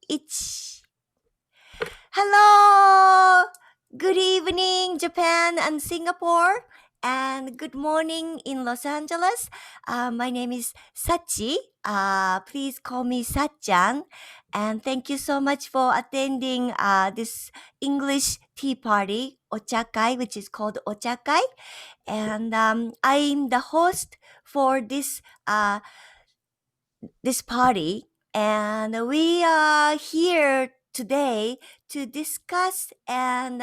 1. Hello! Good evening, Japan and Singapore. And good morning in Los Angeles. My name is Sachi. Please call me Sachan. And thank you so much for attending this English tea party, Ochakai, which is called Ochakai. And I'm the host for this party. And we are here today to discuss and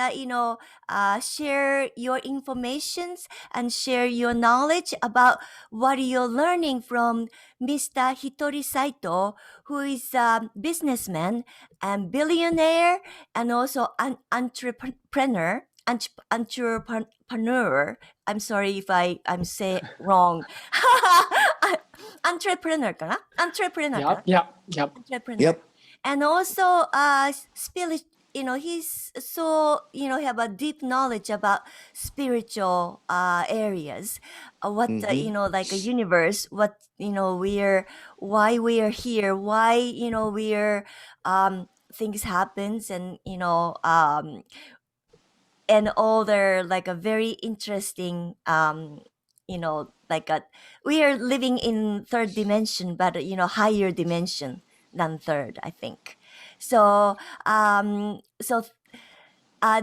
share your informations and share your knowledge about what you're learning from Mr. Hitori Saito, who is a businessman and billionaire and also an entrepreneur. I'm sorry if I'm say wrong. Entrepreneur かな Entrepreneur かな Yep. Entrepreneur. And also, spirit, he's so, have a deep knowledge about spiritual areas. What, like a universe, what, why we are here, why, we're, things happens and, and all their, like a very interesting, like we are living in third dimension, but, higher dimension than third, I think. So, do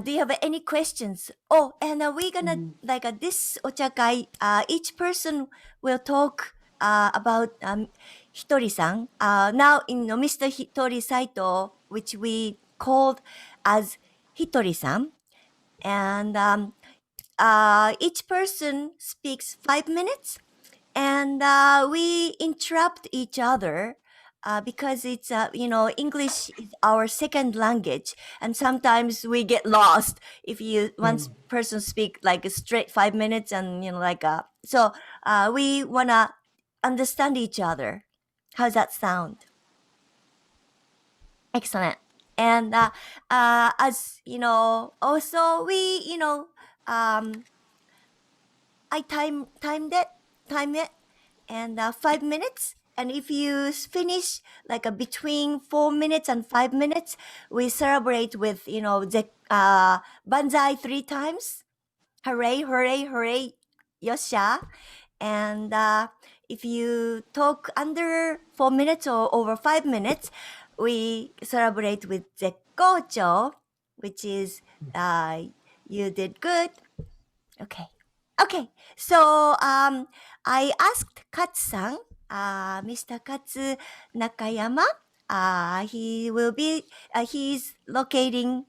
you have any questions? Oh, and we're gonna this ochakai. Each person will talk about Hitori-san. Now, Mr. Hitori Saito, which we called as Hitori-san, and each person speaks 5 minutes, and we interrupt each other. Because it's English is our second language, and sometimes we get lost if one person speak like a straight 5 minutes, and so we wanna understand each other. How's that sound? Excellent. And as also we I time it, and 5 minutes. And if you finish like between 4 minutes and 5 minutes, we celebrate with, banzai 3 times. Hooray, hooray, hooray, yosha. And if you talk under 4 minutes or over 5 minutes, we celebrate with zekkocho, which is you did good. Okay. So I asked Katsu-san, Mr. Katsu Nakayama. He will be, he's locating.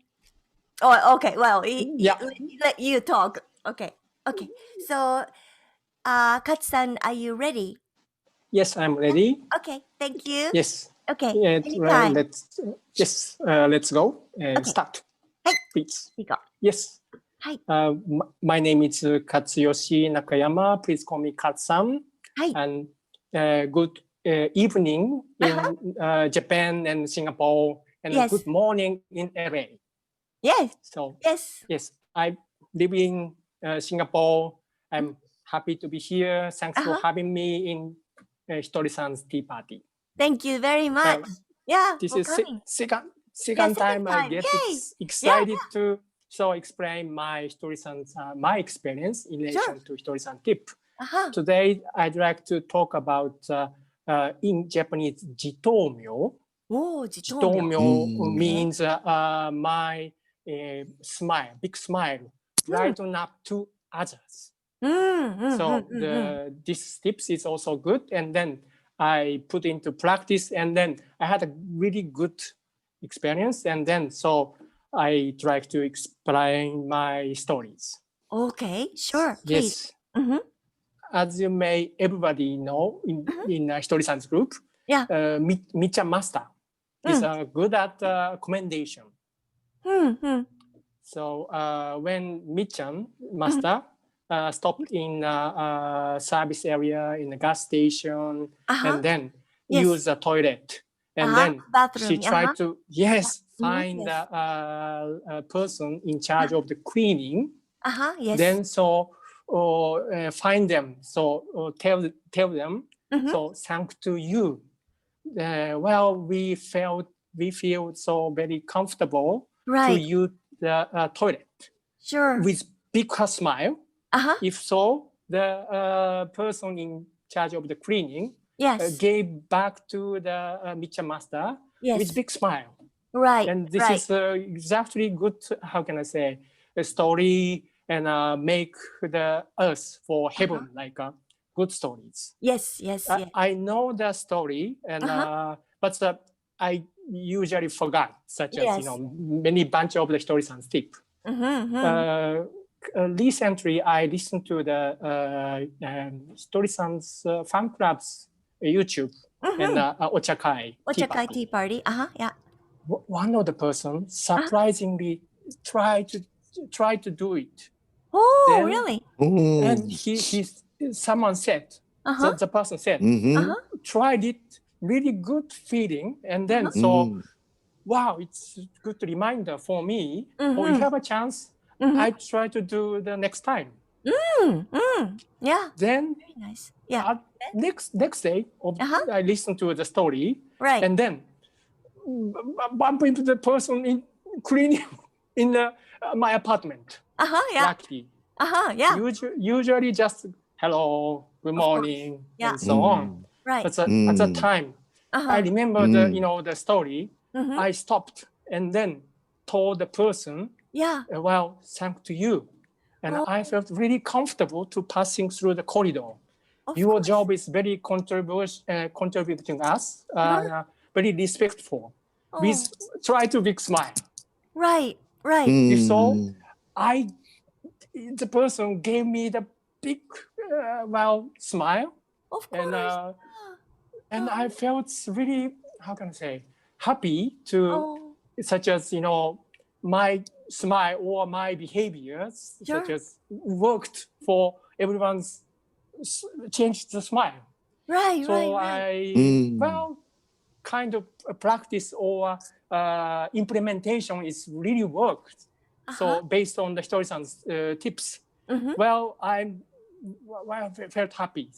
Oh, okay. Well, let you talk. Okay. So, Katsu-san, are you ready? Yes, I'm ready. Okay. Thank you. Yes. Okay. Anytime. Let's go and start. Please. Yes. My name is Katsuyoshi Nakayama. Please call me Katsu-san. And good evening in Japan and Singapore, and good morning in LA. Yes. So yes, I live in Singapore. I'm happy to be here. Thanks for having me in Hitori-san's tea party. Thank you very much. This is second time I get excited to explain my Hitori-san's my experience in relation to Hitori-san tip. Today, I'd like to talk about in Japanese, jitomyo. Jitomyo means my smile, big smile, brighten up to others. So this tips is also good, and then I put into practice, and then I had a really good experience, and then so I try to explain my stories. Okay, sure, please. Yes. As you may everybody know in Hitori-san's group, Yacchan master is good at commendation. So when Yacchan master stopped in service area in the gas station, and then use the toilet, and then bathroom. She tried to find a person in charge of the cleaning. Then find them. So tell them. So thanks to you. Well, we felt we feel so very comfortable to Right. use the toilet Sure. with big smile. Uh-huh. If so, the person in charge of the cleaning Yes. gave back to the Micha master Yes. with big smile. Right. And this Right. is exactly good, how can I say, a story and make the earth for heaven, like good stories. Yes. Yes. Yes. I know the story, and but I usually forgot, such as Yes. many bunch of the stories and tip. Recently, I listened to the Hitori-san's fan club's YouTube and Ochakai Ochakai tea party. Yeah. One of the person surprisingly tried to do it. Oh, Then- really? And someone said, the person said, tried it, really good feeling, and then so wow, it's a good reminder for me. Or if you have a chance, I try to do the next time. Yeah. Then Very nice. Yeah. next day, I listen to the story, Right. and then bump into the person in cleaning in my apartment. Yeah. Lucky. Yeah. Usually just hello, good morning, and so on. Right. But at that time, I remember the story. I stopped and then told the person, Yeah. well, thanks to you. And I felt really comfortable to passing through the corridor. Of Your course. job is very contributing us, very respectful. With try to big smile. Right. Right. If so, the person gave me the big smile, Of course. and I felt really, how can I say, happy to, such as my smile or my behaviors, such as worked for everyone's changed the smile. Right. So Right. I kind of practice or implementation is really worked. So based on the Hitori-san's tips, I felt happy.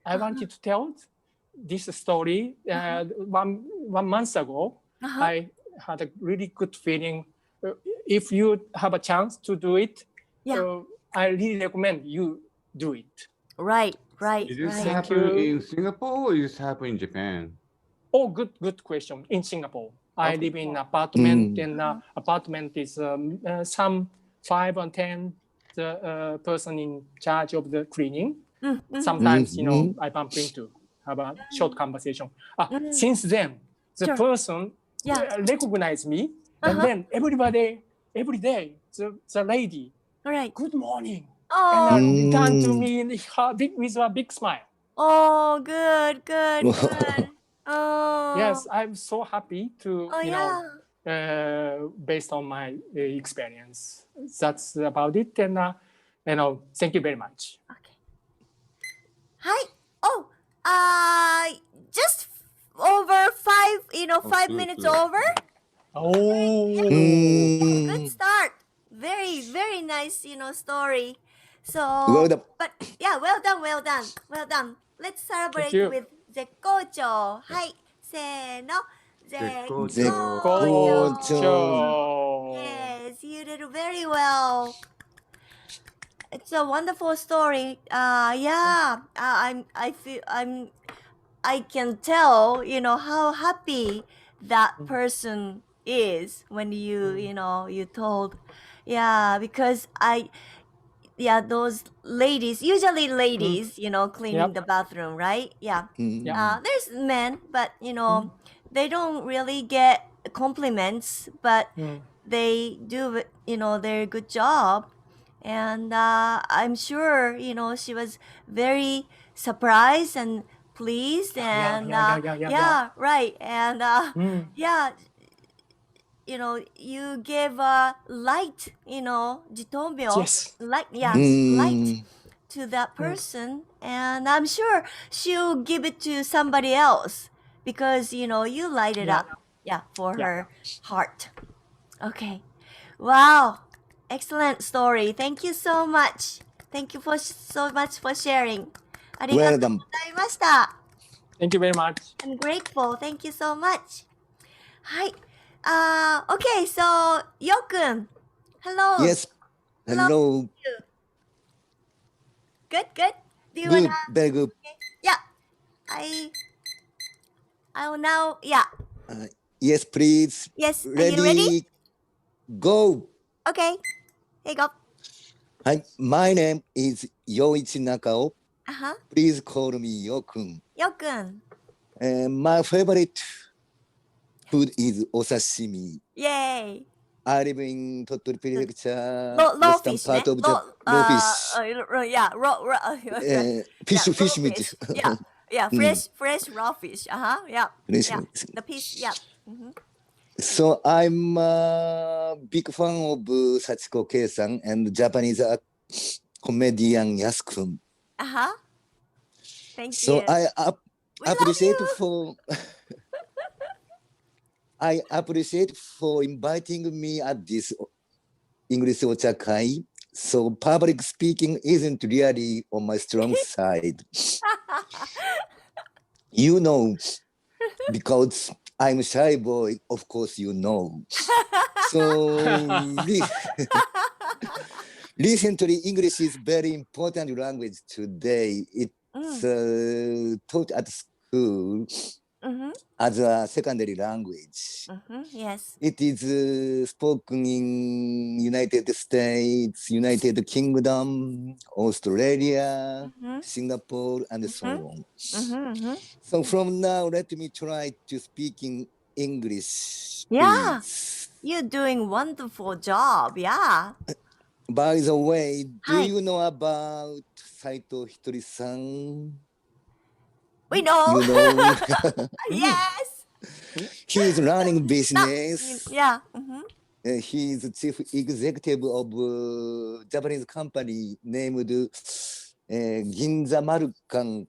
I wanted to tell this story. 1 month ago, I had a really good feeling. If you have a chance to do it, I really recommend you do it. Right. Right. Is this Right. happen in Singapore or is this happen in Japan? Oh, good question. In Singapore, I live in apartment, and apartment is some 5 or 10 the person in charge of the cleaning. Sometimes I bump into have a short conversation. Since then, the person recognize me, and then every day the lady, Right. good morning, Oh. and return to me with a big smile. Oh. Good. Good. Good. Oh. Yes, I'm so happy to Yeah. based on my experience. That's about it, and thank you very much. Okay. Hi. Oh. Just over 5 minutes good. over. Oh, Good start. Very, very nice, story. So, Well done. but yeah, well done. Let's celebrate you. with Zekkocho. Hi, せーの。Zekkocho. Zekkocho. Yes, you did very well. It's a wonderful story. I can tell, how happy that person is when you told, because those ladies, usually ladies, cleaning the bathroom, right? Yeah. There's men, but they don't really get compliments, but they do, their good job. And I'm sure, she was very surprised and pleased, and right. And you gave light, jitomyo, Yes. light, light to that person, and I'm sure she'll give it to somebody else because you light it up, for her heart. Okay, wow, excellent story. Thank you so much. Thank you so much for sharing. ありがとうございました。 Thank you very much. I'm grateful. Thank you so much. はい。Okay, so You-kun. Hello. Yes. Hello. Good, good. Do you Good. wanna? Very good. Okay. Yeah. I'll now. Yeah. Yes, please. Yes. Are you ready? Go. Okay. Here you go. Hi. My name is Yoichi Nakao. Uh-huh. Please call me You-kun. You-kun. My favorite food is osashimi. Yay. I live in Tottori Prefecture, Raw western fish, part ne? of raw fish. Yeah, raw. Fish, yeah, fish raw meat. fish. Yeah, yeah, fresh raw fish. Yeah, Fresh yeah. meat. The piece. Yeah. Mm-hmm. So I'm a big fan of Sachiko Kei-san and Japanese comedian Yacchan. Thank So you. I We love appreciate you. for I appreciate for inviting me at this English ochakai. So public speaking isn't really on my strong side. You know, because I'm a shy boy, of course you know. So recently, English is very important language today. It's taught at school as a secondary language. Yes. It is spoken in United States, United Kingdom, Australia, Singapore, and so on. So from now, let me try to speak in English. Yeah. Please. You're doing wonderful job. Yeah. By the way, do Hi. you know about Saito Hitori-san? We know. You know, Yes. he's running business. Yeah. He's chief executive of a Japanese company named Ginza-Marukan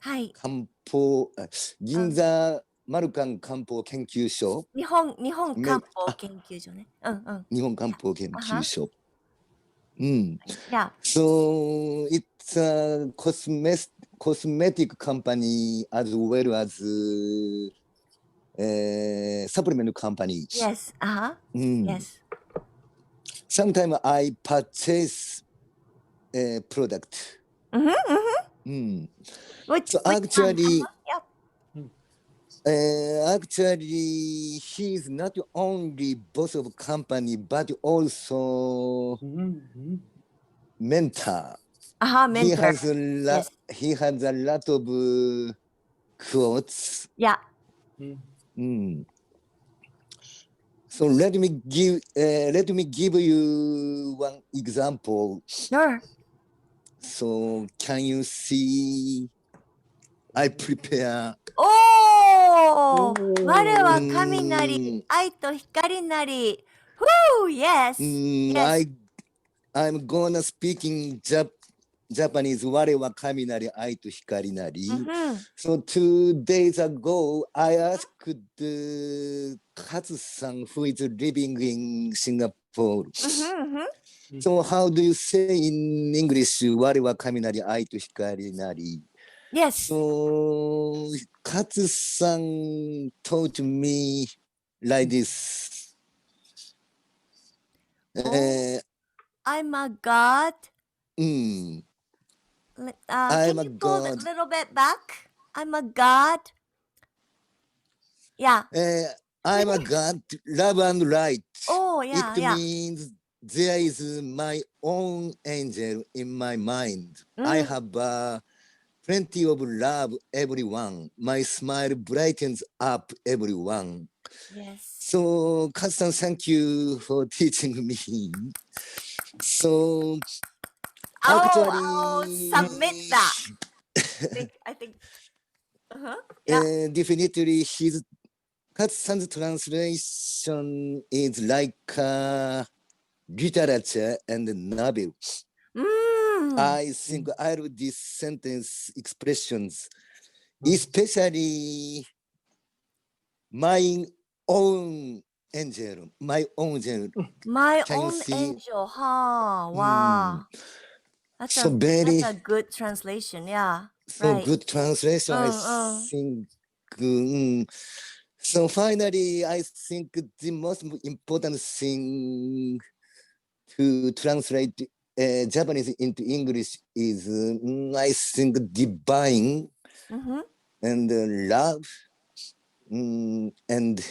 はい。漢方、Ginza-Marukan 漢方研究所。日本漢方研究所ね。日本漢方研究所。Yeah. So it's a cosmetic company as well as supplement company. Yes. Yes. Sometimes I purchase a product. So actually, he's not only boss of company but also mentor. Mentor. He has a lot of quotes. Yeah. So let me give you one example. Sure. So can you see? I prepare. Oh! 我は雷、愛と光なり。Woo! Yes! Yes. I'm gonna speak in Japanese. 我は雷、愛と光なり。So 2 days ago, I asked Katsu-san, who is living in Singapore. So how do you say in English, 我は雷、愛と光なり? Yes. So Katsu-san taught me like this. I'm a god. I'm Can you go a little bit back? I'm a god. Yeah. I'm a god, love and light. Oh, yeah. It means there is my own angel in my mind. I have plenty of love, everyone. My smile brightens up everyone. Yes. So, Katsu-san, thank you for teaching me. So, I'll submit that. I think. Yeah. Definitely, Katsu-san's translation is like literature and novel. I think I love these sentence expressions, especially my own angel, my own angel. My own angel, huh? Wow. That's a good translation, yeah. So good translation, I think. So finally, I think the most important thing to translate Japanese into English is, I think, divine and love and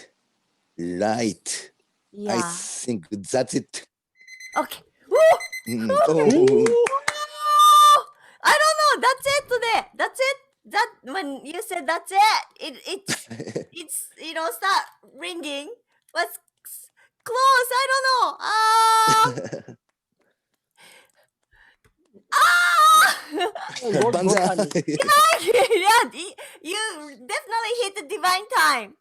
light. Yeah. I think that's it. Okay. Woo! Oh. I don't know. That's it today. That's it. That when you said that's it's start ringing. What's close? I don't know. Banzai. Yeah, you definitely hit the divine time.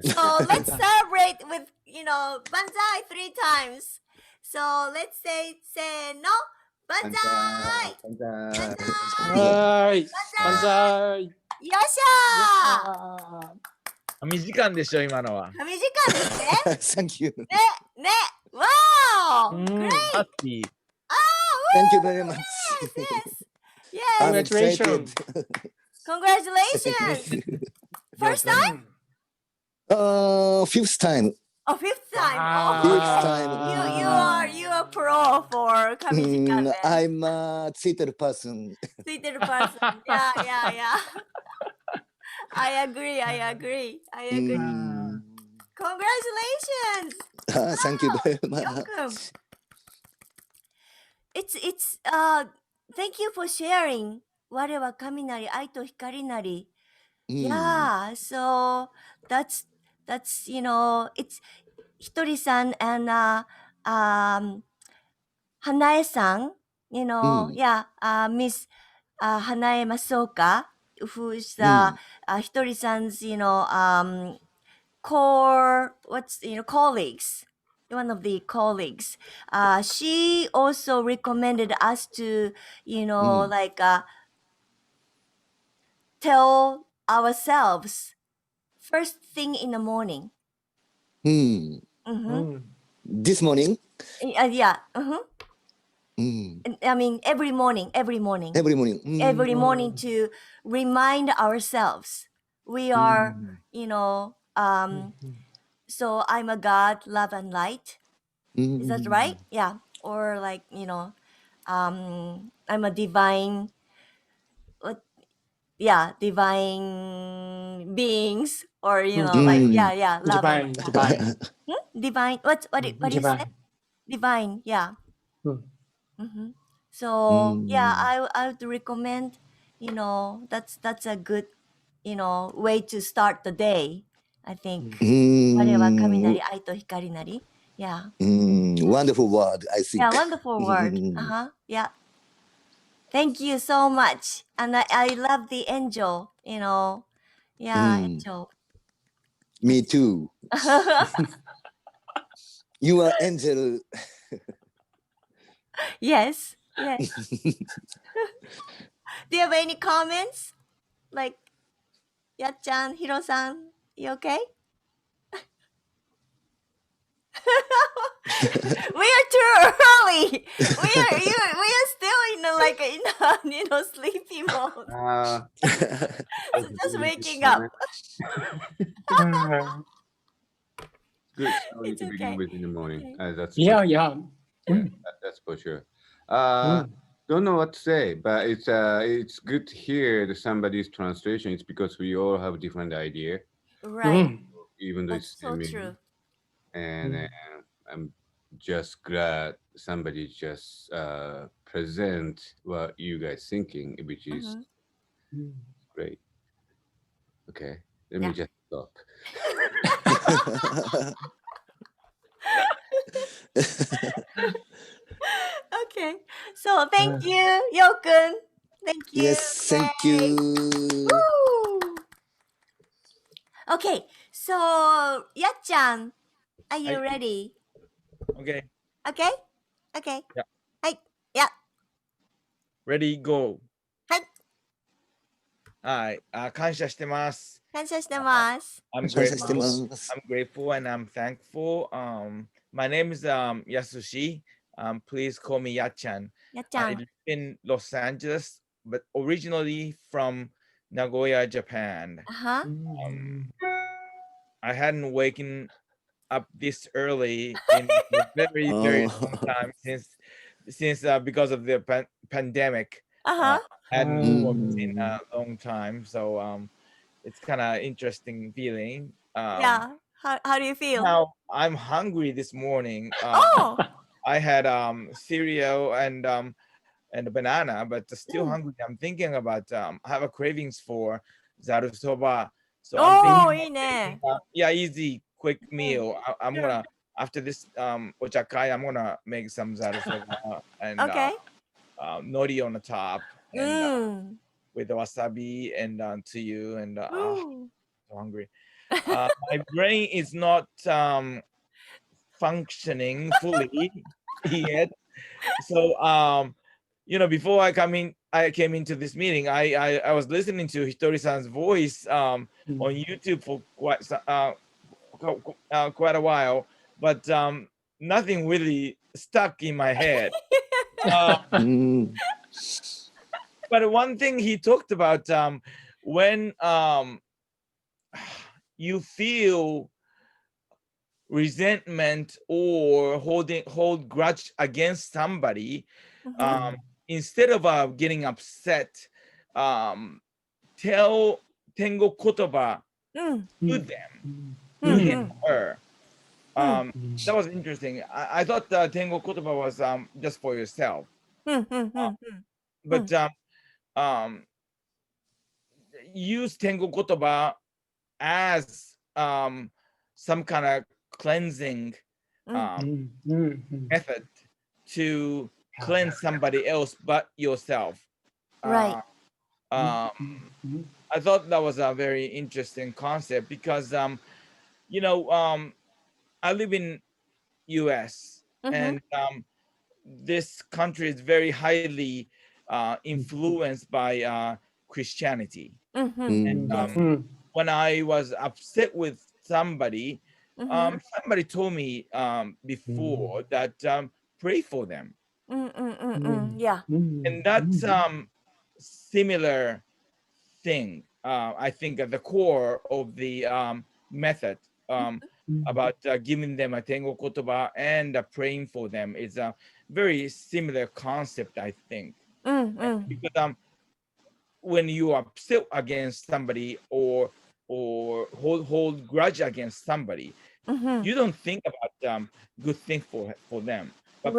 So let's celebrate with banzai 3 times. So let's say no banzai. Banzai. Banzai. よっしゃー。神時間でしょ今のは。神時間ですね。Thank you. ね、わー、great. ハッピー。Thank you very much. Yes. I'm Congratulations. excited. Congratulations. First time? Fifth time. Oh, fifth time. Wow. Fifth time. You are pro for 神時間ね。I'm a theater person. ついてる person. Yeah. I agree. Congratulations. Thank you very much. Welcome. It's thank you for sharing. 我は雷、愛と光なり。Yeah, so that's it's Hitori-san and Hanae-san, Miss Hanae Masoka, who's Hitori-san's core colleagues, one of the colleagues. She also recommended us to tell ourselves first thing in the morning. This morning? Yeah. I mean, every morning. Every morning. Every morning to remind ourselves we are, so I'm a God, love and light. Is that right? Yeah. Or like, I'm a divine, divine beings, or love Divine. divine. What you say? Divine, yeah. So I would recommend, that's a good, way to start the day. I think. 我は雷、愛と光なり. Yeah. Wonderful word, I think. Yeah, wonderful word. Yeah. Thank you so much. And I love the angel, Yeah, angel. Me too. You are angel. Yes. Do you have any comments? Like, Yacchan, Hiro-san, you okay? We are too early. We are still in sleepy mode. So just waking up. Good story It's to begin okay. with in the morning. That's Yeah. that's for sure. Don't know what to say, but it's good to hear somebody's translation. It's because we all have different idea, Right. even though That's it's so same true. And I'm just glad somebody just present what you guys thinking, which is great. Okay, let me just stop. Okay. So thank you, You-kun. Thank you. Yes, thank you. Woo! Okay. So Yacchan, are you ready? Okay. Okay. Yeah. Hi. Yeah. Ready, go. はい。感謝してます。感謝してます。I'm 感謝してます。 grateful and I'm thankful. My name is Yasushi. Please call me Yacchan. I Yacchan. live in Los Angeles, but originally from Nagoya, Japan. I hadn't waken up this early in a very long time since because of the pandemic. Hadn't worked in a long time, so it's kind of interesting feeling. Yeah. How do you feel? Now I'm hungry this morning. Oh. I had cereal and a banana, but still hungry. I'm thinking about I have a cravings for zaru soba. So I'm thinking, yeah, easy, quick meal. I'm gonna after this ochakai, I'm gonna make some zaru soba and nori on the top and with wasabi and tsuyu and so hungry. My brain is not functioning fully yet. So before I came into this meeting, I was listening to Hitori-san's voice on YouTube for quite a while, but nothing really stuck in my head. But one thing he talked about, when you feel resentment or hold grudge against somebody, instead of getting upset, tell tengo kotoba to them, to him, her. That was interesting. I thought tengo kotoba was just for yourself, but use tengo kotoba as some kind of cleansing method to cleanse somebody else but yourself. Right. I thought that was a very interesting concept because I live in U.S. and this country is very highly influenced by Christianity. And when I was upset with somebody, somebody told me before that pray for them. Yeah. And that's similar thing. I think at the core of the method about giving them a tengo kotoba and praying for them is a very similar concept, I think. Because when you are upset against somebody or hold grudge against somebody, you don't think about good things for them. But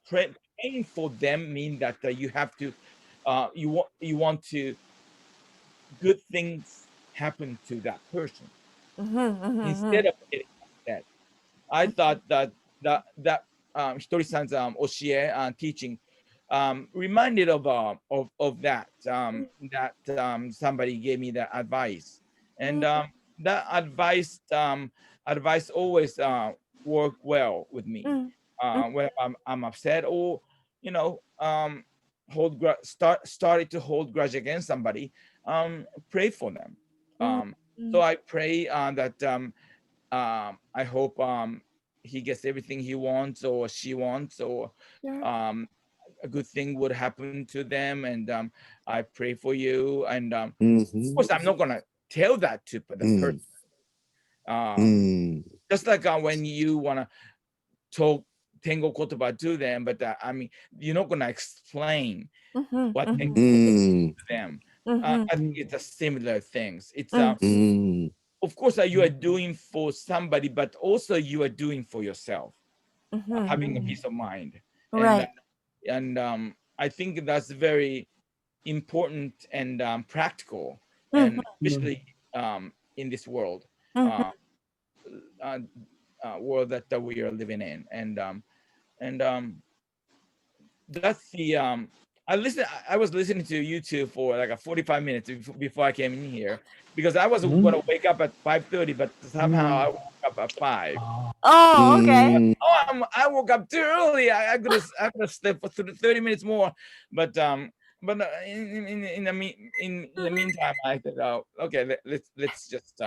praying for them means that you have to you want to good things happen to that person instead of getting upset. I thought that Hitori-san's oshie teaching reminded of that somebody gave me the advice, and that advice always worked well with me when I'm upset or started to hold grudge against somebody. Pray for them. So I pray that I hope he gets everything he wants or she wants, or a good thing would happen to them, and I pray for you. And of course, I'm not gonna tell that to the person. Just like when you wanna talk tengo kotoba to them, but you're not gonna explain what tengo kotoba to them. I think it's a similar things. It's of course you are doing for somebody, but also you are doing for yourself, having a peace of mind. And I think that's very important and practical, and especially in this world world that we are living in. And that's the I was listening to YouTube for like 45 minutes before I came in here, because I was going to wake up at 5:30, but somehow I woke up at 5. Oh, okay. I woke up too early. I could have slept for 30 minutes more, but in the meantime, I thought, okay, let's just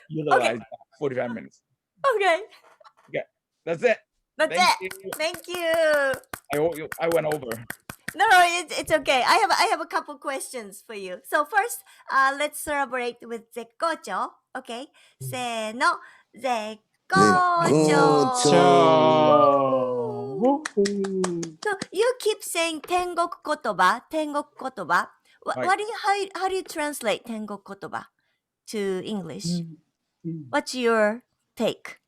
utilize 45 minutes. Okay. That's it. That's Thank it. you. Thank you. I went over. No, it's okay. I have a couple questions for you. So first, let's celebrate with Zekkocho. Okay? せーの、Zekkocho. So, So you keep saying 天国言葉, 天国言葉. How do you translate 天国言葉 to English? What's your take?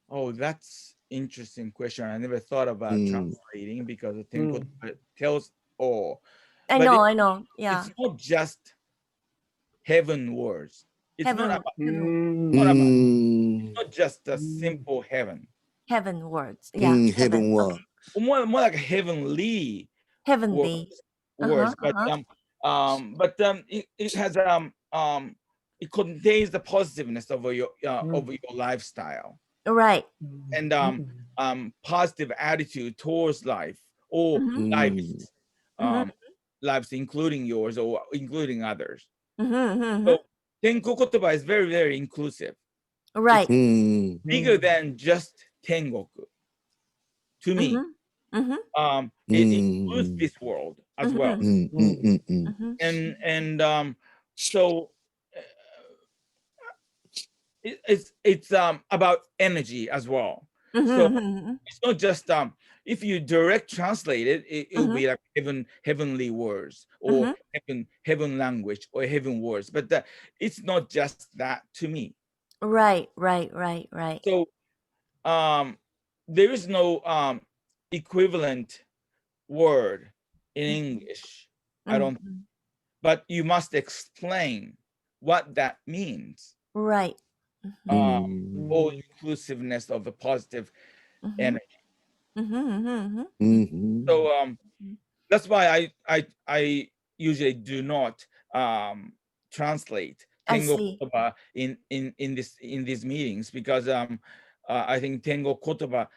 Oh, that's interesting question. I never thought about translating because the Tenko tells all. I know. Yeah. It's not just heaven words. It's not about, it's not just a simple heaven. Heaven words. Yeah. Heaven word. Okay. More like heavenly words. But it has it contains the positiveness of your lifestyle. Right. And positive attitude towards life or lives, lives including yours or including others. So Tenko Kotoba is very, very inclusive. Right. It's bigger than just Tengoku. To me, it includes this world as well. And so it's about energy as well. So it's not just if you direct translate it, it will be like heavenly words or heaven language or heaven words, but it's not just that to me. Right. So there is no equivalent word in English, I don't think. But you must explain what that means. Right. All inclusiveness of the positive energy. So that's why I usually do not translate Tengo Kotoba in these meetings, because I think Tengo Kotoba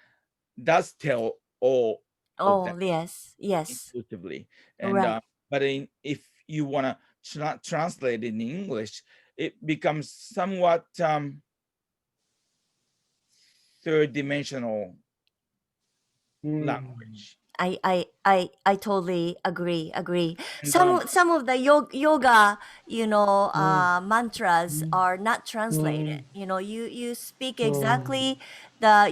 does tell all of that inclusively. And but if you want to translate it in English, it becomes somewhat third-dimensional language. I totally agree. Some of the yoga, mantras are not translated. You speak exactly the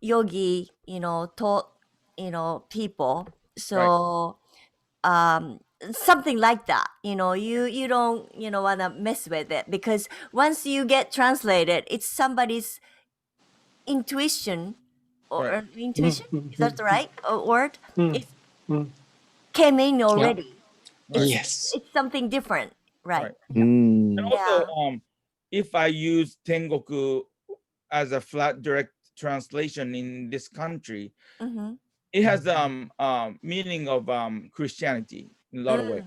yogi, taught, people. So something like that, you don't want to mess with it, because once you get translated, it's somebody's intuition or intuition, is that the right word? It came in already. It's something different, right? And also, if I use Tengoku as a flat direct translation in this country, it has meaning of Christianity in a lot of ways.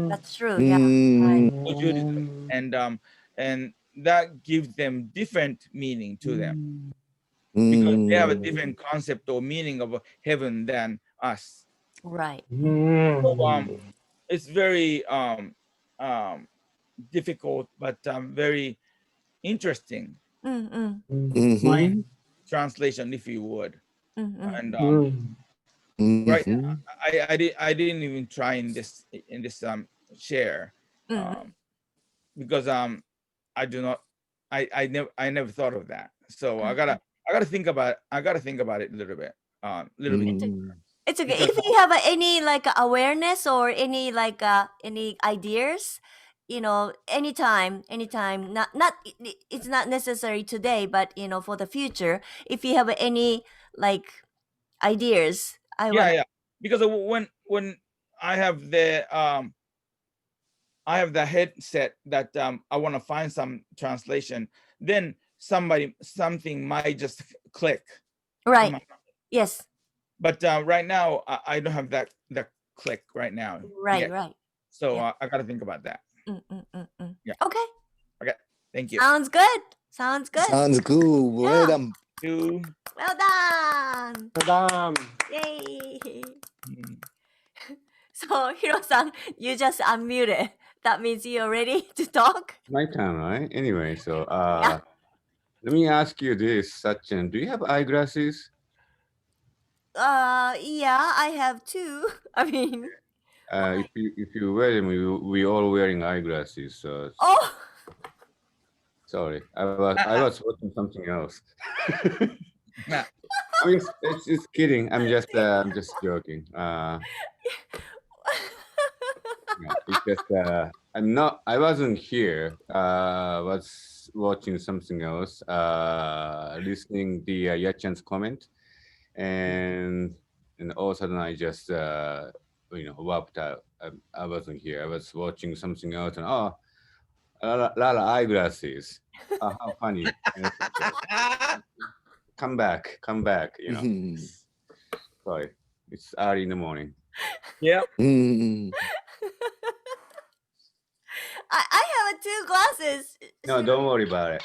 That's true. Yeah. Right. Judaism. And that gives them different meaning to them, because they have a different concept or meaning of heaven than us. Right. So it's very difficult, but very interesting translation, if you would. And right, I didn't even try in this share because I never thought of that. So I gotta think about it a little bit. It's okay. If you have any awareness or any any ideas, anytime. Not it's not necessary today, but for the future. If you have any ideas, because when I have the headset that I want to find some translation, then something might just click. Right. Yes. But right now I don't have that click right now. Right. So I got to think about that. Okay. Thank you. Sounds good. Sounds cool. Well done. Well done. Yay. So Hiro-san, you just unmuted. That means you're ready to talk? My turn, right? Anyway, so let me ask you this, Sachin. Do you have eyeglasses? Yeah, I have two. I mean, if you wear them, we all wearing eyeglasses. So oh, sorry, I was watching something else. It's just kidding. I'm just joking. It's just I wasn't here. Was watching something else. Listening the Yacchan's comment, and all of a sudden I just whopped out. I wasn't here. I was watching something else, and a lot of eyeglasses. How funny! Come back. Sorry, it's early in the morning. Yeah. I have two glasses. No, don't worry about it.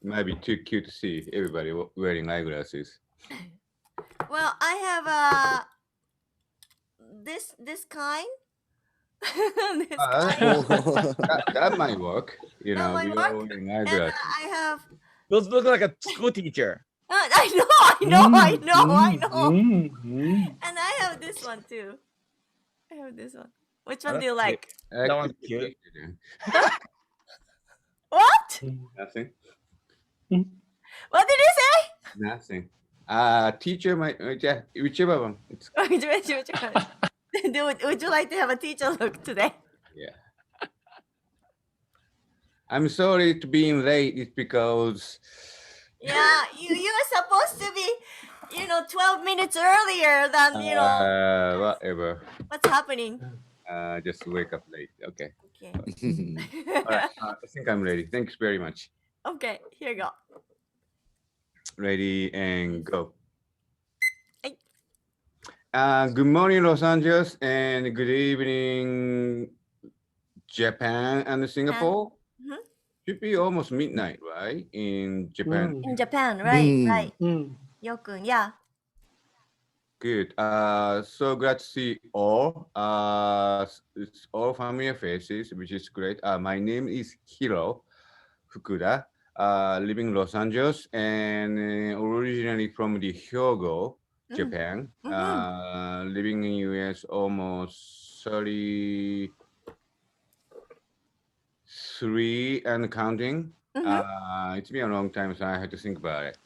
It might be too cute to see everybody wearing eyeglasses. Well, I have this kind. This kind. That might work. You That know, might we work. all wearing And eyeglasses. I have. Those look like a school teacher. I know. And I have this one too. I have this one. Which one do you like? That one's cute. What? Nothing. What did you say? Nothing. Teacher might whichever one. It's Would you like to have a teacher look today? yeah. I'm sorry to being late. It's because Yeah, you are supposed to be, 12 minutes earlier than whatever. what's happening. Just wake up late. Okay. Okay. All right. I think I'm ready. Thanks very much. Okay, here you go. Ready and go. Hey. Good morning, Los Angeles, and good evening, Japan and Singapore. Should be almost midnight, right? In Japan. In Japan, right. You-kun, yeah. Good. So glad to see all. It's all familiar faces, which is great. My name is Hiro Fukuda, living in Los Angeles, and originally from the Hyogo, Japan. Living in US almost 33 and counting. It's been a long time, so I had to think about it.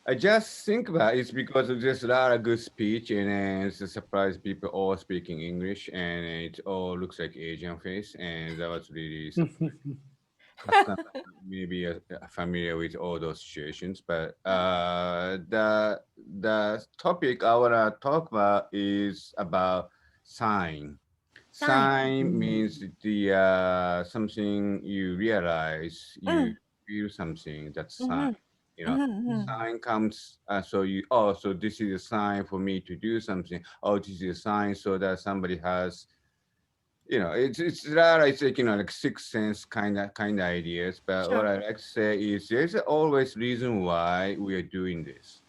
I just think about it's because there's a lot of good speech, and it's a surprise people all speaking English, and it all looks like Asian face, and that was really maybe familiar with all those situations. But the topic I wanna talk about is about sign. Sign means the something you realize, you feel something. That's sign. Sign comes, so this is a sign for me to do something. Oh, this is a sign so that somebody has, it's rare. It's like like sixth sense kind of ideas. But what I like to say is there's always reason why we are doing this.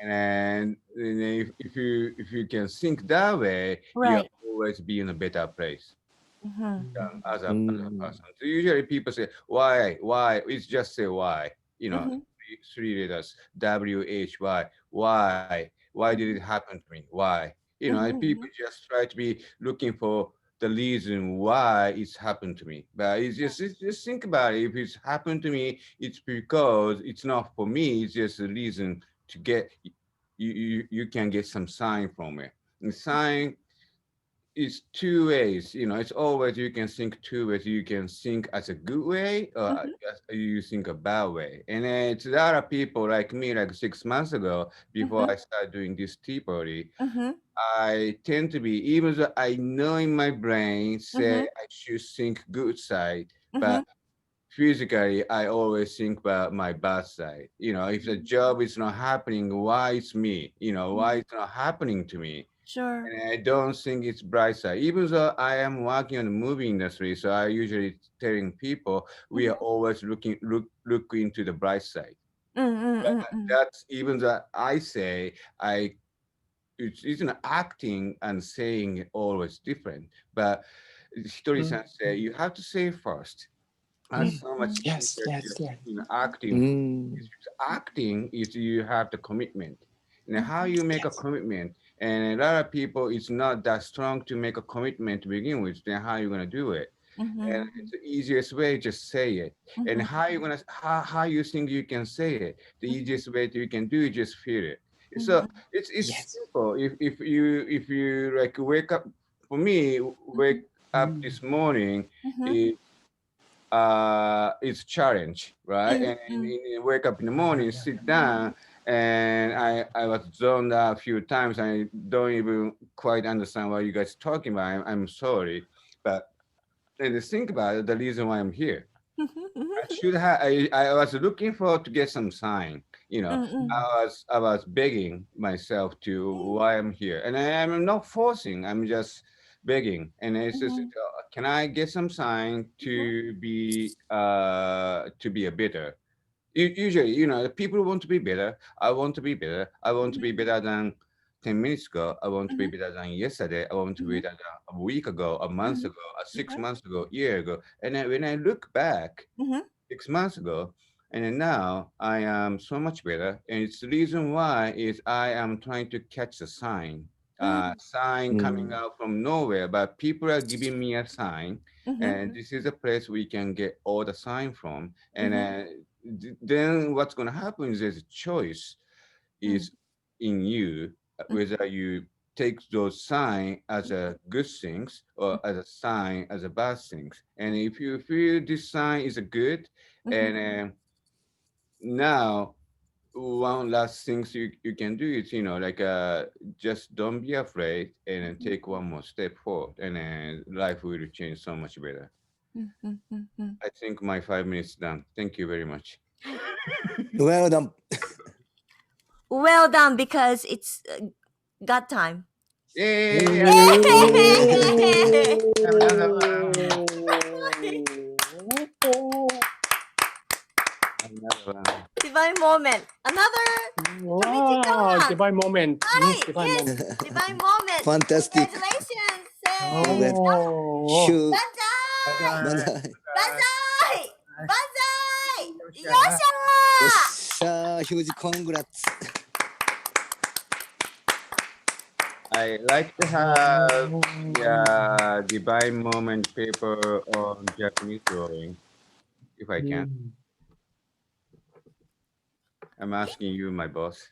And if you can think that way, you'll always be in a better place. As a person. So usually people say why. It's just say why. Three letters, WHY. Why did it happen to me? Why? People just try to be looking for the reason why it's happened to me. But it's just think about it. If it's happened to me, it's because it's not for me. It's just a reason to get you can get some sign from it. And sign is two ways. It's always you can think two ways. You can think as a good way, or you think a bad way. And it's a lot of people like me, like 6 months ago, before I started doing this tea party, I tend to be, even though I know in my brain say I should think good side, but physically I always think about my bad side. If the job is not happening, why it's me? Why it's not happening to me? Sure. And I don't think it's bright side. Even though I am working on the movie industry, so I usually telling people we are always look into the bright side. That's even though I say it's not acting and saying always different. But Hitori-san say you have to say first. has so much Yes, interest yes, yes. in acting. Acting is you have the commitment. And how you make a commitment, and a lot of people it's not that strong to make a commitment to begin with. Then how you gonna do it? And it's the easiest way just say it. And how you gonna how you think you can say it? The easiest way you can do is just feel it. So it's Yes. simple. If you like wake up, for me wake up this morning, it's challenge, right? And wake up in the morning, sit down, and I was zoned out a few times. I don't even quite understand what you guys are talking about. I'm sorry, but then think about it, the reason why I'm here. I should have. I was looking for to get some sign. You know, I was begging myself to why I'm here, and I'm not forcing. I'm just begging, and it's just, can I get some sign to be a better? Usually, you know, people want to be better. I want to be better. I want to be better than 10 minutes ago. I want to be better than yesterday. I want to be better than a week ago, a month ago, 6 months ago, a year ago. And then when I look back 6 months ago, and then now I am so much better. And it's the reason why is I am trying to catch a sign. Sign coming out from nowhere, but people are giving me a sign, and this is a place we can get all the sign from. And then what's going to happen is there's a choice is in you, whether you take those signs as a good things or as a sign as a bad things. And if you feel this sign is a good, and now one last things you can do is, you know, like just don't be afraid and then take one more step forward, and then life will change so much better. I think my 5 minutes done. Thank you very much. Well done. Well done, because it's got time. Yay! Another one. Divine moment. Another Wow, divine moment. Yes, divine yes, moment. divine moment. Fantastic. Congratulations. Oh, Shoot. Banzai! Banzai. Banzai! Banzai! Yosha. Yosha! Huge congrats. I like to have divine moment paper on Japanese drawing, if I can. I'm asking you, my boss.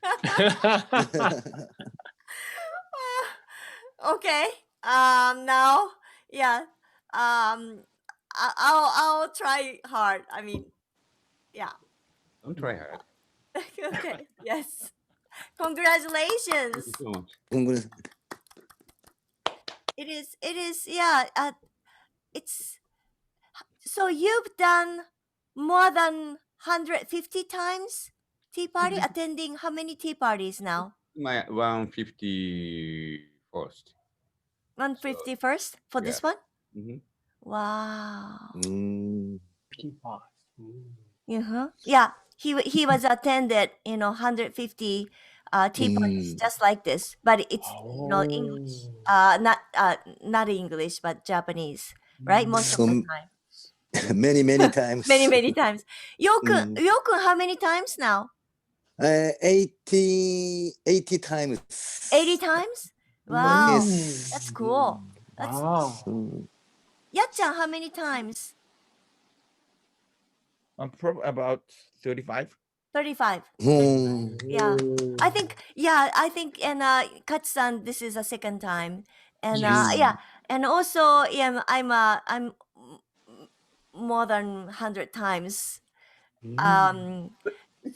Okay. Now, yeah. I'll try hard. I mean, yeah. Don't try hard. Okay. Yes. Congratulations. Thank you so much. Congrats. It is. Yeah. It's so you've done more than 150 times tea party. Attending how many tea parties now? My 151st. 151st for this one. Mhm. Wow. Mm. Yeah, he was attended, 150 tea parties just like this, but it's English, not English, but Japanese, right? Most of the So time. many times. Many times. You-kun, how many times now? 80 times. 80 times? Wow, Yes. that's cool. That's Wow. Yacchan, how many times? I'm probably about 35. 35. Yeah, I think, and Katsu-san, this is a second time, and Yes. yeah, and also I'm more than 100 times.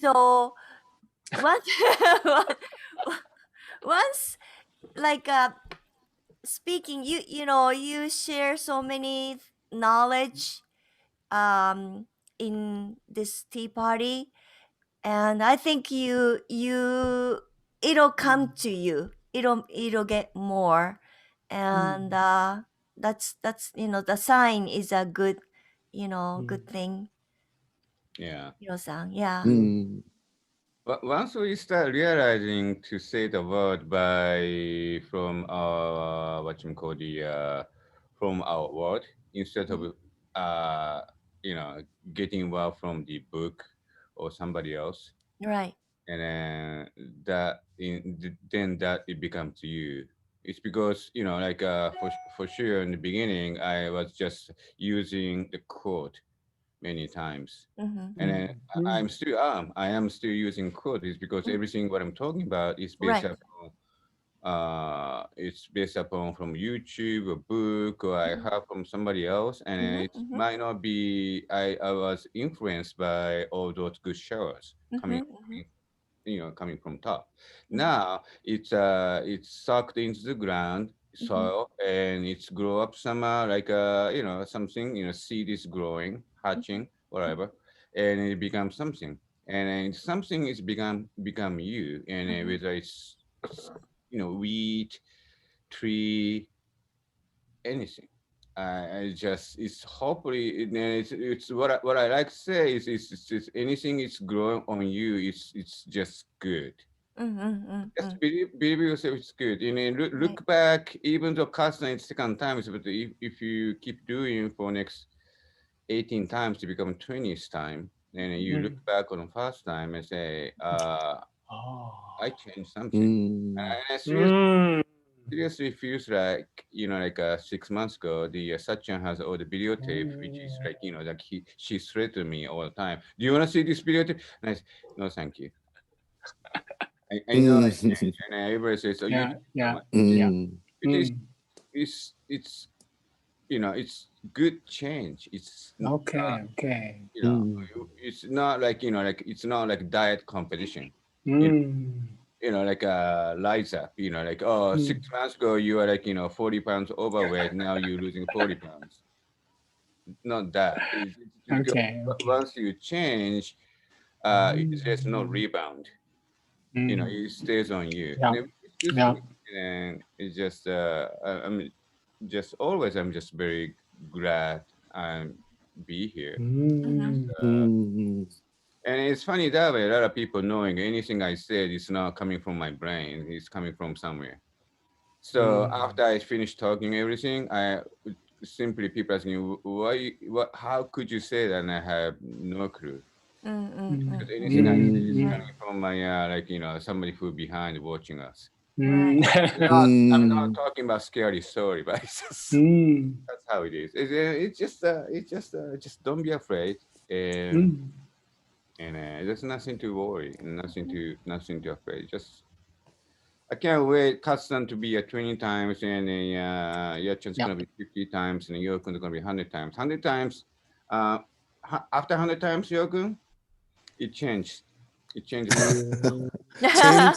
So once once like speaking, you share so many knowledge in this tea party, and I think it'll come to you, it'll get more, and that's the sign is a good, good thing. Yeah. Hiro-san, yeah. But once we start realizing to say the word from what you call from our word instead of getting well from the book or somebody else. Right. And then that it becomes you. It's because for sure in the beginning I was just using the quote many times, and then I am still using quote. Is because everything what I'm talking about is based upon it's based upon from YouTube, a book, or I heard from somebody else, and it might not be. I was influenced by all those good shows coming from top. Now it's sucked into the ground soil, and it's grow up some something, seed is growing, hatching, whatever, and it becomes something, and then something is become you, and whether it's wheat, tree, anything. I just it's hopefully it's what I like to say is it's anything is growing on you, it's just good. Just believe yourself, it's good. Look back, even though Katsu-san it's second time, but if you keep doing for next 18 times to become 20th time, and you look back on the first time and say, I changed something. And seriously feels like 6 months ago the Yacchan has all the videotape, which is like she threatened me all the time. Do you want to see this videotape? And I said, no, thank you. I know I changed, and everybody says, "Oh, you it's it's good change. It's okay. It's not like it's not like diet competition. Like lights up, 6 months ago you were 40 pounds overweight, now you're losing 40 pounds. Not that. Once you change, there's no rebound. It stays on you. And it's just, I'm just very glad I'm be here. And it's funny that way, a lot of people knowing anything I said is not coming from my brain, it's coming from somewhere. So after I finished talking everything, I simply people asking me, how could you say that? And I have no clue. Because anything I say is coming from my, somebody who behind watching us. I'm not talking about scary story, but it's just, that's how it is. It's just don't be afraid. And there's nothing to worry, nothing to afraid. Just I can't wait Katsu-san to be 20 times, and Yacchan's gonna be 50 times, and You-kun's gonna be 100 times. 100 times. After 100 times, You-kun, it changed. It changed. Change.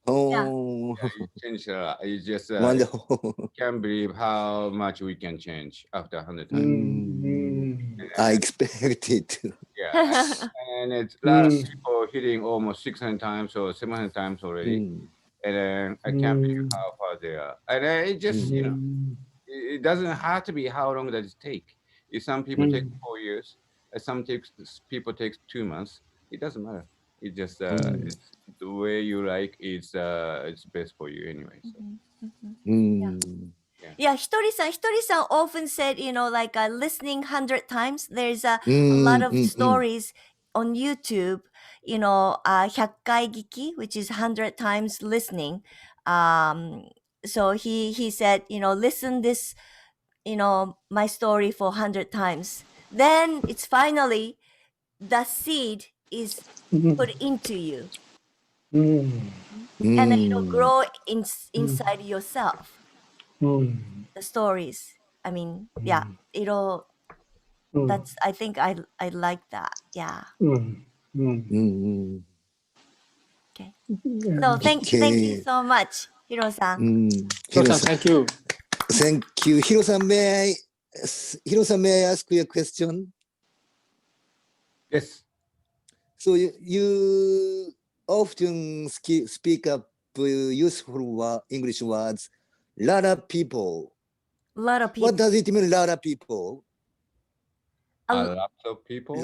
Oh, it changed a lot. It's just wonderful. Can't believe how much we can change after 100 times. I expected to. Yeah, and it's a lot of people hitting almost 600 times or 700 times already, and I can't believe how far they are. And it just, it doesn't have to be how long does it take. If some people take 4 years, some people take 2 months. It doesn't matter. It just it's the way you like. It's best for you anyway. So. Yeah, Hitori-san often said, listening 100 times. There's a lot of stories on YouTube, 100回聞き, which is 100 times listening. So he said, listen this, my story for 100 times. Then it's finally, the seed is put into you. And then, grow inside yourself. The stories. I mean, it'll. That's. I think I like that. Yeah. Okay. So thank you so much, Hiro-san. Hiro-san, thank you. Thank you, Hiro-san. May I ask you a question? Yes. So you often speak up useful English words. Lot of people. What does it mean, lot of people? A lot of people?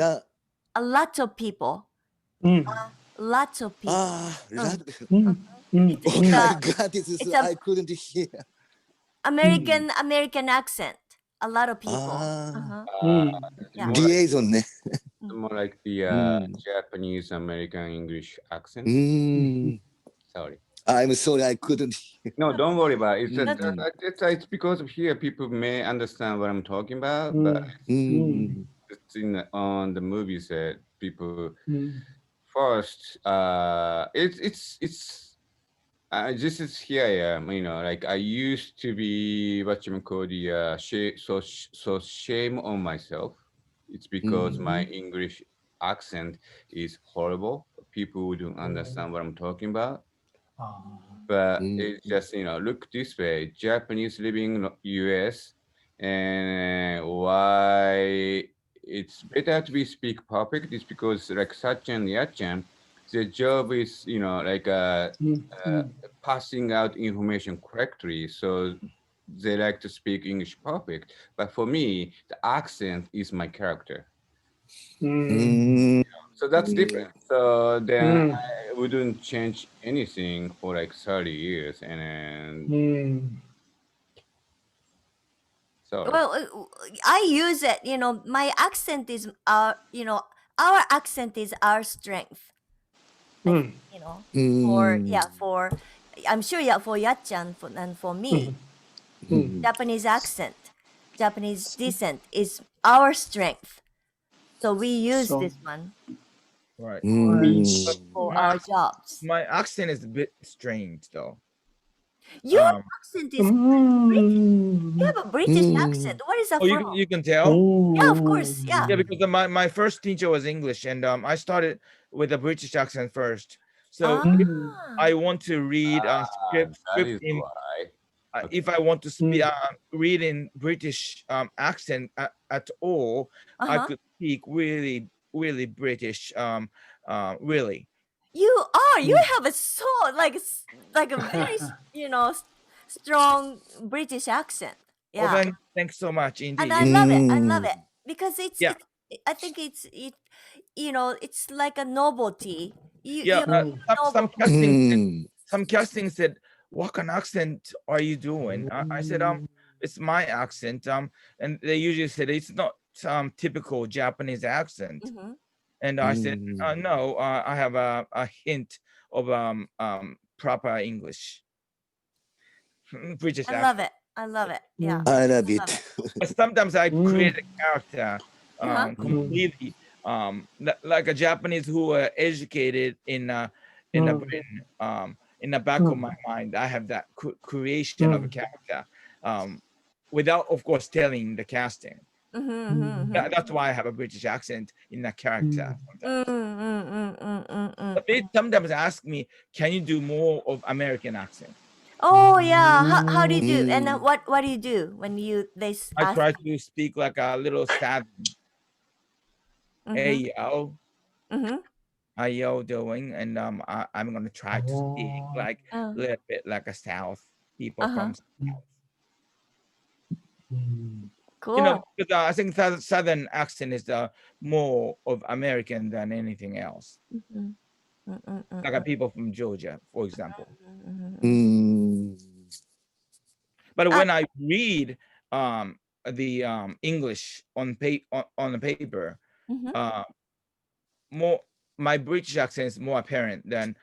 A lot of people. Lots of people. Oh It's my God, I couldn't hear. American accent. A lot of people. Yeah. Liaison ね。 More like the Japanese American English accent. Sorry. I'm sorry, I couldn't. No, don't worry about it. It's because here people may understand what I'm talking about, but it's on the movie set. People first, it's this is here I am. Like I used to be what you call the so shame on myself. It's because my English accent is horrible. People wouldn't understand what I'm talking about. But it's just, look this way, Japanese living in U.S. and why it's better to be speak perfect is because like Sachi and Yacchan, their job is, like passing out information correctly. So they like to speak English perfect. But for me, the accent is my character. So that's different. So then I wouldn't change anything for like 30 years. And then, sorry. Well, I use it, my accent is our accent is our strength. For I'm sure for Yacchan and for me, Japanese accent, Japanese descent is our strength. So we use this one Right. for our jobs. My accent is a bit strange though. Your accent is British. You have a British accent. What is that from? You can tell? Yeah, of course. Yeah. Yeah, because my first teacher was English, and I started with a British accent first. So if I want to read script in, if I want to speak read in British accent at all, I could speak really British. Really. You have a like a very strong British accent. Yeah. Well, thanks so much indeed. And I love it because I think it's like a novelty. Some casting said, "What kind of accent are you doing?" I said, "It's my accent." And they usually said it's not typical Japanese accent. And I said, "No, I have a hint of proper English, British accent." I love it. Yeah. I love it. But sometimes I create a character completely like a Japanese who are educated in Britain. In the back of my mind, I have that creation of a character without, of course, telling the casting. That's why I have a British accent in that character. But they sometimes ask me, "Can you do more of American accent?" Oh yeah. How do you do? And what do you do when I try to speak like a little sad. Hey yo, how you doing? And I'm gonna try to speak like a little bit like a South people from South. Cool. Because I think Southern accent is more of American than anything else. Like people from Georgia, for example. But when I read the English on the paper, more my British accent is more apparent than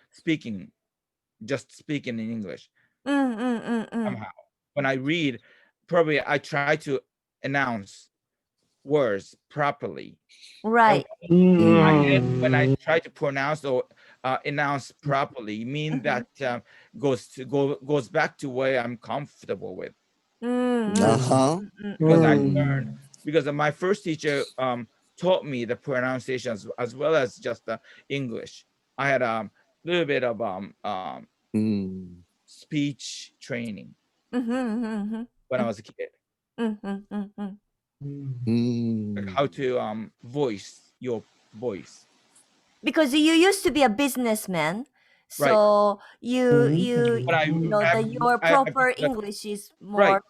just speaking in English. Somehow, when I read, probably I try to announce words properly. Right. When I try to pronounce or announce properly, mean that goes back to where I'm comfortable with. Because I learned, because my first teacher taught me the pronunciations as well as just the English. I had a little bit of speech training when I was a kid. Like how to voice your voice. Because you used to be a businessman, so your proper English is more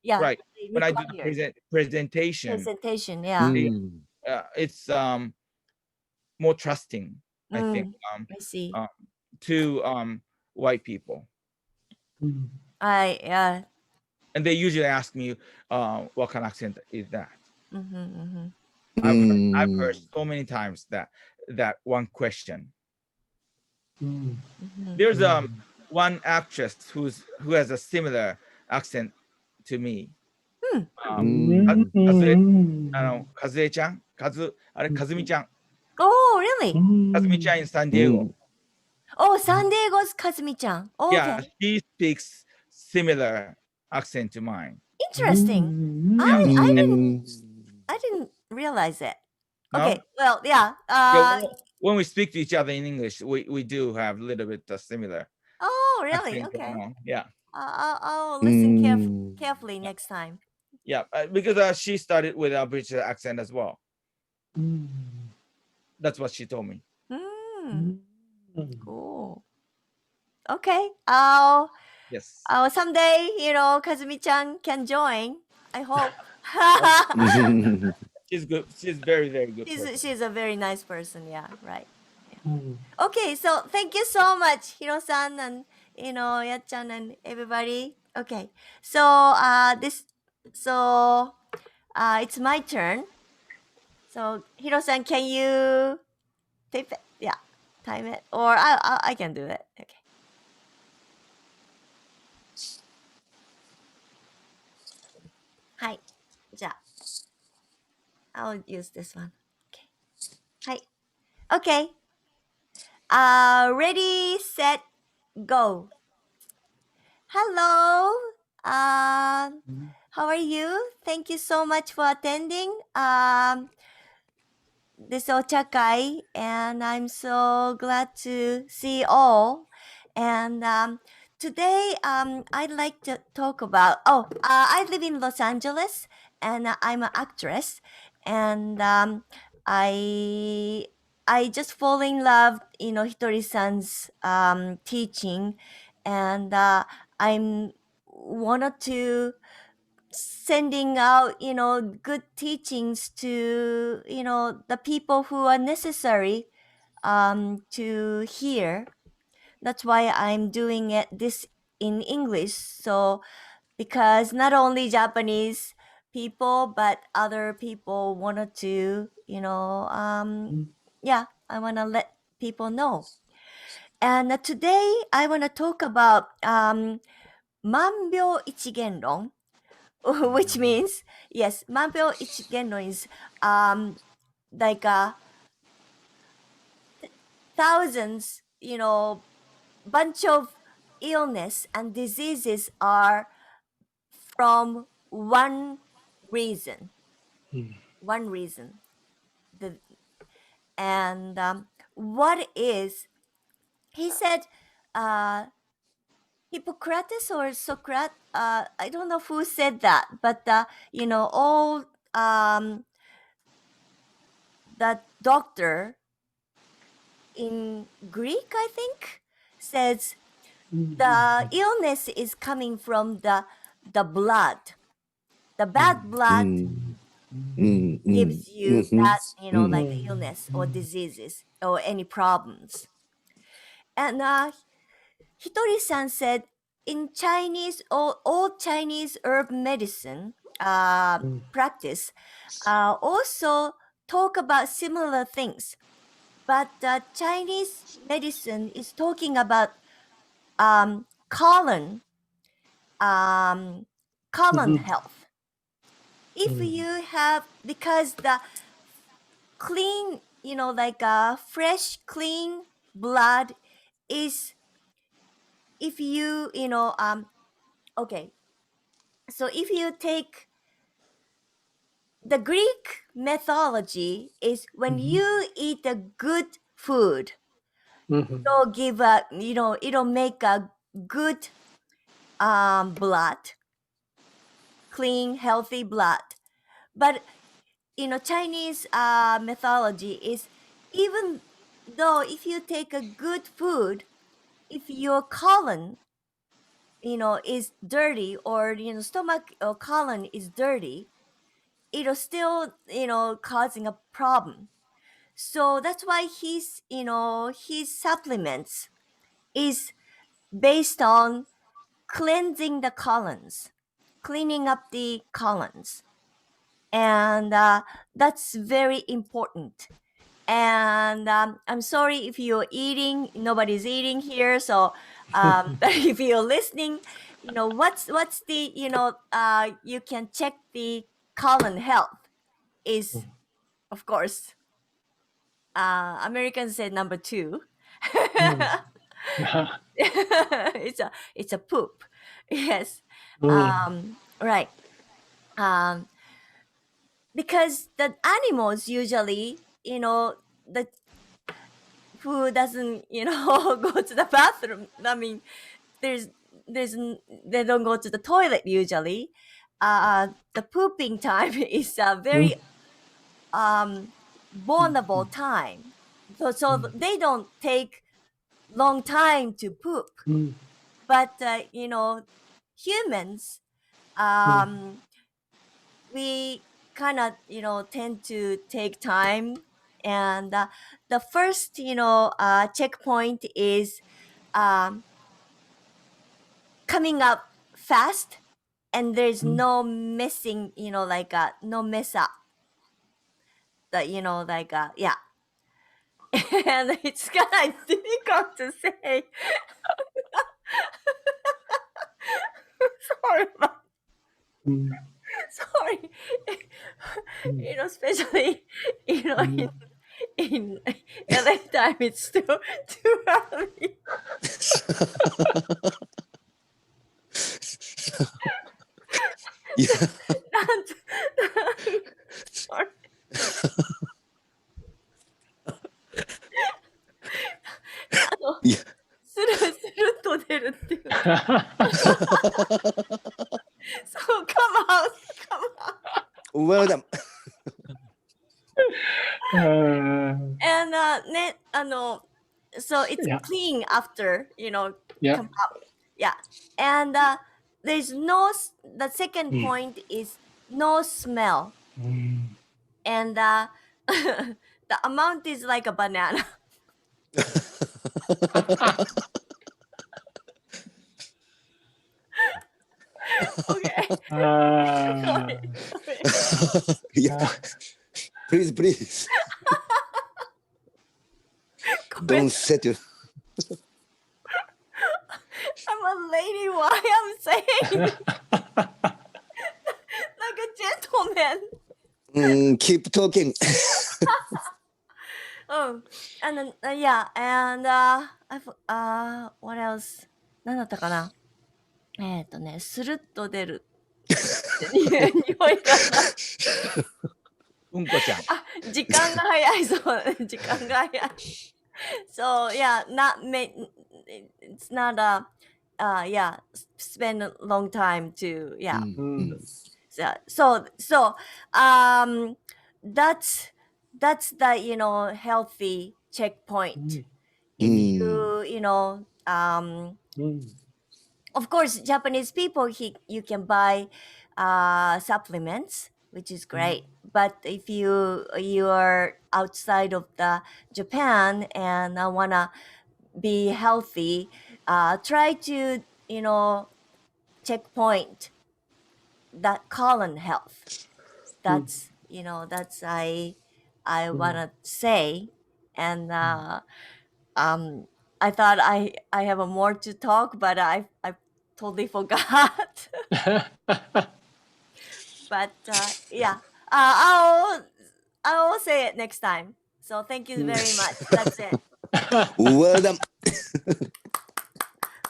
when I do the presentation, it's more trusting, I think, I see. To white people. And they usually ask me, what kind of accent is that? I've heard so many times that one question. There's one actress who has a similar accent to me. Kazue-chan? Kazumi-chan. Oh, really? Kazumi-chan in San Diego. Oh, San Diego's Kazumi-chan. Okay. Yeah, she speaks similar accent to mine. Interesting. I didn't realize it. Okay. No? Well, yeah. When we speak to each other in English, we do have a little bit similar. Oh, really? accent Okay. going on. Yeah. I'll listen carefully next time. Yeah, because she started with a British accent as well. That's what she told me. Cool. Okay. Yes. Someday, Kazumi-chan can join. I hope. She's good. She's very, very good. She's a very nice person. Yeah, right. Yeah. Okay, so thank you so much, Hiro-san and Yacchan and everybody. Okay, so it's my turn. So Hiro-san, can you tape it? Yeah, time it, or I can do it. Okay. Hi. じゃあ I'll use this one. Okay. はい。Okay. Ready, set, go. Hello. How are you? Thank you so much for attending this ochakai, and I'm so glad to see you all. And today, I'd like to talk about. I live in Los Angeles, and I'm an actress, and I just fall in love, Hitori-san's teaching, and I'm wanted to sending out, good teachings to, the people who are necessary to hear. That's why I'm doing this in English. So because not only Japanese people, but other people wanted to, I want to let people know. And today I want to talk about 万病一元論 which means, yes, 万病一元論 is like thousands, bunch of illness and diseases are from one reason. One reason. What is, he said, Hippocrates or Socrates, I don't know who said that, but all the doctor in Greek, I think, says the illness is coming from the blood. The bad blood gives you that, like illness or diseases or any problems. And Hitori-san said in Chinese, all Chinese herb medicine practice also talk about similar things. But Chinese medicine is talking about colon health. If you have, because the clean, like fresh, clean blood is, if you, okay. So if you take the Greek mythology is when you eat a good food, it'll give it'll make a good blood, clean, healthy blood. But Chinese mythology is, even though if you take a good food, if your colon is dirty, or stomach or colon is dirty, it'll still causing a problem. So that's why his supplements is based on cleansing the colons. cleaning up the colons. And that's very important. And I'm sorry if you're eating, nobody's eating here. So if you're listening, what's the, you can check the colon health is, of course, Americans say number 2. It's a poop. Yes. Right. Because the animals usually, the who doesn't, go to the bathroom. I mean, there's they don't go to the toilet usually. The pooping time is a very vulnerable time. So they don't take long time to poop. But humans, we kind of tend to take time, and the first checkpoint is coming up fast, and there's no messing, no mess up, that yeah. And it's kind of difficult to say. Sorry about sorry. Especially in LA time, it's too early. Yeah. Sorry. いやスルと出るっていう。そう、come out. Well done. And so it's clean after, come out. Yeah. And there's the second point is no smell. And the amount is like a banana. Okay. Sorry. Yeah. Please. Don't set your. I'm a lady. Why I'm saying like a gentleman. Keep talking. And then yeah, and what else? 何だったかな？スルッと出る。匂いがうんこちゃん。時間が早い。そう、時間が早い。So yeah, it's not spend a long time to So that's the healthy checkpoint. If you of course, Japanese people, you can buy supplements, which is great. But if you are outside of the Japan and wanna be healthy, try to checkpoint that colon health. That's I wanna say, and I thought I have more to talk, but I totally forgot. But yeah, I'll say it next time. So thank you very much. That's it. Well done.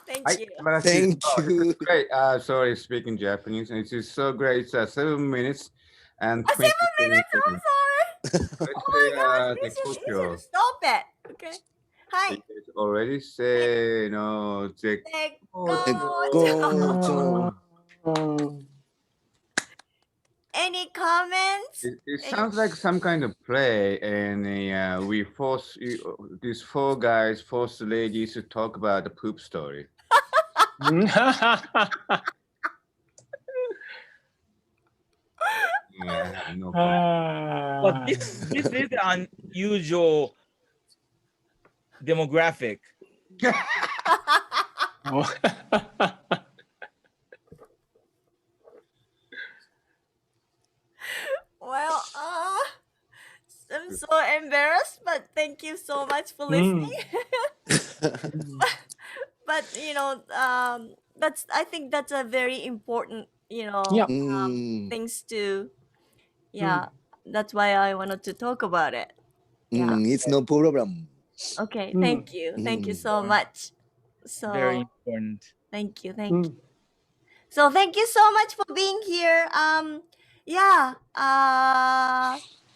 Thank you. Thank you. Great. Sorry, speaking Japanese. It is so great. It's 7 minutes and 7 minutes. I'm sorry. Oh my gosh, you should stop it. Okay. Hi. Already say no. Any comments? It sounds like some kind of play, and we force these 4 guys, force ladies to talk about the poop story. Yeah, no comment. But this is an unusual demographic. thank you so much for listening. But I think that's a very important, things to, that's why I wanted to talk about it. It's no problem. Okay, thank you so much. So Very important. thank you. So thank you so much for being here.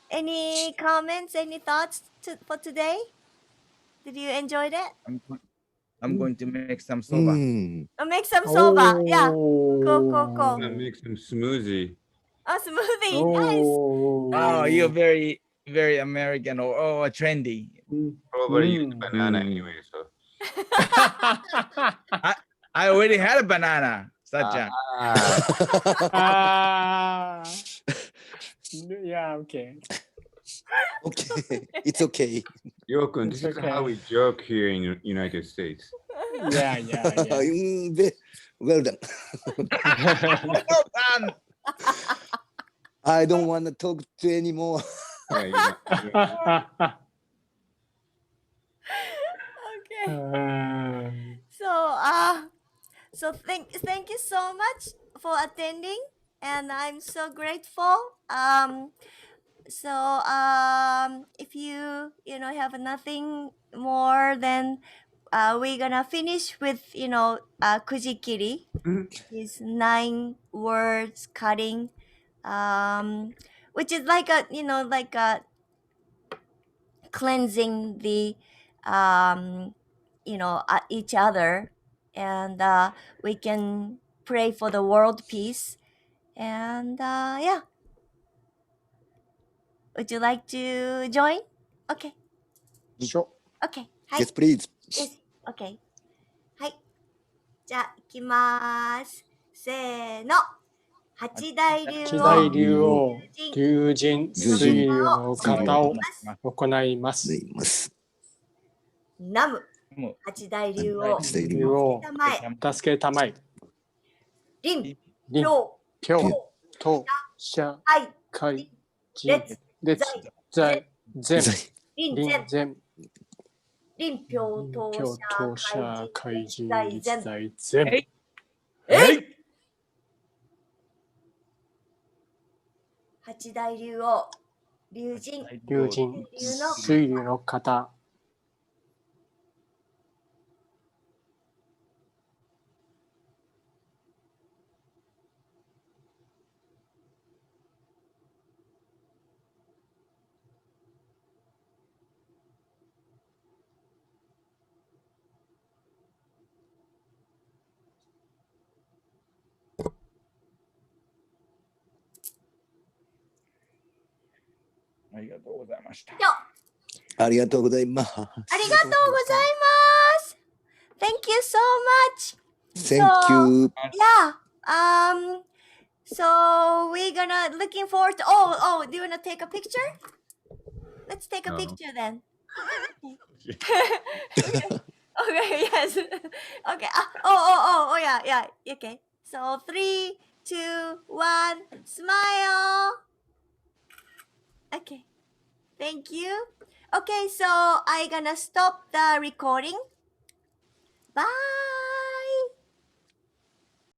Any comments, any thoughts for today? Did you enjoy it? I'm going to make some soba. Make some soba. Yeah. Cool. Make some smoothie. Oh, smoothie. Nice. Oh, you're very, very American or trendy. Probably use banana anyway. So. I already had a banana, Sacha. Yeah, okay. Okay, it's okay. You-kun, this is how we joke here in the United States. Yeah. Well done. Well done. I don't want to talk to you anymore. Okay. So thank you so much for attending, and I'm so grateful. If you have nothing more, then we're gonna finish with kujikiri. Is 9 words cutting, which is like a cleansing the each other, and we can pray for the world peace. And would you like to join? Okay. Sure. Okay. Yes, please. Yes. Okay. はい。じゃあ、いきます。せーの。八大流八大を流を龍神水流の方を行います。ナム。八大流を助けたまえ。臨、臨、氷、と、社、会、列、在、全、臨、全、臨、氷、と、社、会、人、立、在、全。八大流を龍神水流の方。ありがとうございました。ありがとうございます。ありがとうございます。Thank you so much. Thank you. Yeah. So we're gonna looking forward to. Oh. Do you wanna take a picture? Let's take a picture then. Okay. Yes. Okay. Oh. Yeah. Okay. So 3, 2, 1. Smile. Okay. Thank you. Okay. So I'm gonna stop the recording. Bye.